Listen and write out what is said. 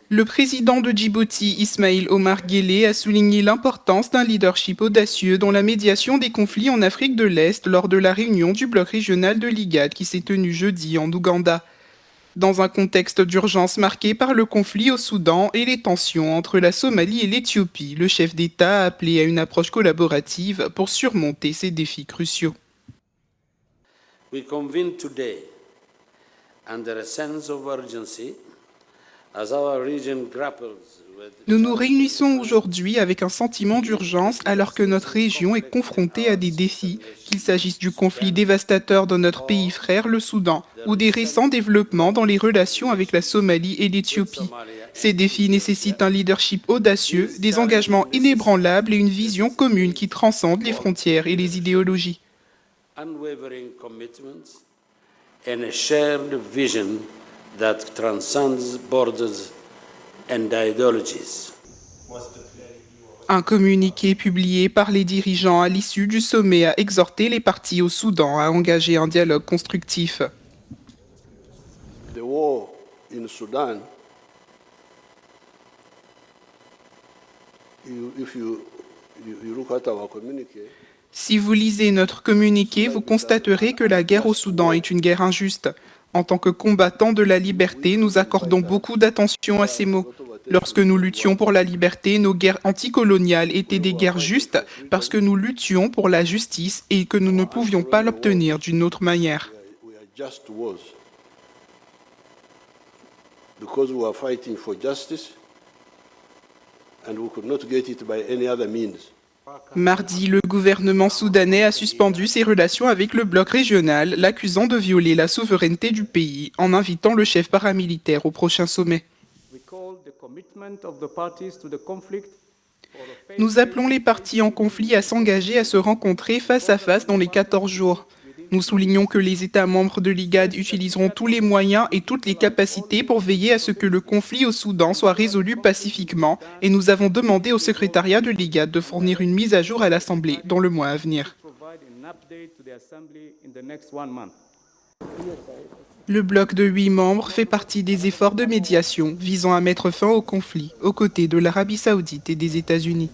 Le président de Djibouti, Ismaïl Omar Guelleh, a souligné l'importance d'un leadership audacieux dans la médiation des conflits en Afrique de l'Est lors de la réunion du bloc régional de l'IGAD qui s'est tenue jeudi en Ouganda. Dans un contexte d'urgence marqué par le conflit au Soudan et les tensions entre la Somalie et l'Éthiopie, le chef d'État a appelé à une approche collaborative pour surmonter ces défis cruciaux. We convene today under a sense of urgency as our region grapples with Nous nous réunissons aujourd'hui avec un sentiment d'urgence alors que notre région est confrontée à des défis, qu'il s'agisse du conflit dévastateur dans notre pays frère, le Soudan, ou des récents développements dans les relations avec la Somalie et l'Éthiopie. Ces défis nécessitent un leadership audacieux, des engagements inébranlables et une vision commune qui transcende les frontières et les idéologies. unwavering commitments and a shared vision that transcends borders and ideologies. Un communiqué publié par les dirigeants à l'issue du sommet a exhorté les parties au Soudan à engager un dialogue constructif. The war in Sudan, if you look at our communique, Si vous lisez notre communiqué, vous constaterez que la guerre au Soudan est une guerre injuste. En tant que combattants de la liberté, nous accordons beaucoup d'attention à ces mots. Lorsque nous luttions pour la liberté, nos guerres anticoloniales étaient des guerres justes parce que nous luttions pour la justice et que nous ne pouvions pas l'obtenir d'une autre manière. we are just wars. Because we are fighting for justice and we could not get it by any other means. Mardi, le gouvernement soudanais a suspendu ses relations avec le bloc régional, l'accusant de violer la souveraineté du pays en invitant le chef paramilitaire au prochain sommet. Nous appelons les parties en conflit à s'engager à se rencontrer face à face dans les 14 jours. Nous soulignons que les États membres de l'IGAD utiliseront tous les moyens et toutes les capacités pour veiller à ce que le conflit au Soudan soit résolu pacifiquement et nous avons demandé au secrétariat de l'IGAD de fournir une mise à jour à l'Assemblée dans le mois à venir. Le bloc de 8 membres fait partie des efforts de médiation visant à mettre fin au conflit aux côtés de l'Arabie saoudite et des États-Unis.